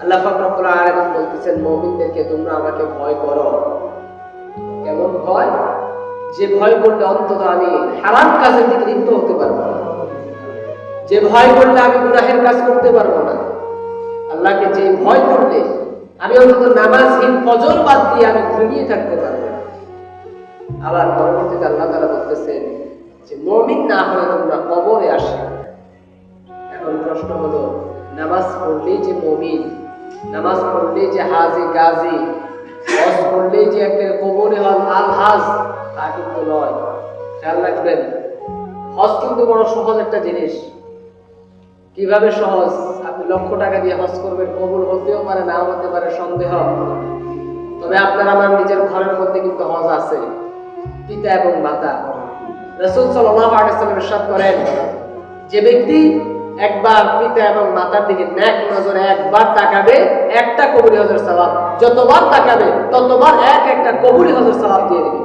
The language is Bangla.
আল্লাহ পাক রব্বুল আলামিন বলতেছেন মুমিনদেরকে তোমরা আমাকে ভয় করো। কেমন ভয়? যে ভয় করলে অন্তত আমি হারাম কাজের দিকে লিপ্ত হতে পারবো না, যে ভয় করলে আমি গুনাহের কাজ করতে পারবো না। আল্লাহকে যে ভয় করলে আমি অন্তত নামাজহীন ফজর বাদ দিয়ে আমি ঘুমিয়ে থাকতে পারবো না। আবার পরবর্তীতে আল্লাহ তাআলা বলতেছেন যে মুমিন না হলে তোমরা কবরে আসে। এখন প্রশ্ন হলো, নামাজ পড়লেই যে মুমিন, নামাজ পড়লেই যে হাজি গাজী, হজ করলেই যে একটা কবরে হল আল হাজ, তা কিন্তু নয়। খেয়াল রাখবেন, হজ কিন্তু বড় সহজ একটা জিনিস। কিভাবে সহজ? আপনি লক্ষ টাকা দিয়ে হজ করবেন, কবুল হতেও পারে নাও হতে পারে, সন্দেহ। তবে আপনার আমার নিজের ঘরের মধ্যে কিন্তু হজ আছে, পিতা এবং মাতা। রাসূল সাল্লাল্লাহু আলাইহি ওয়াসাল্লাম ইরশাদ করেন, যে ব্যক্তি একবার পিতা এবং মাতার দিকে নেক নজরে একবার তাকাবে, একটা কবুল হজের সওয়াব, যতবার তাকাবে ততবার একটা কবুল হজের সওয়াব দিয়ে দিবে।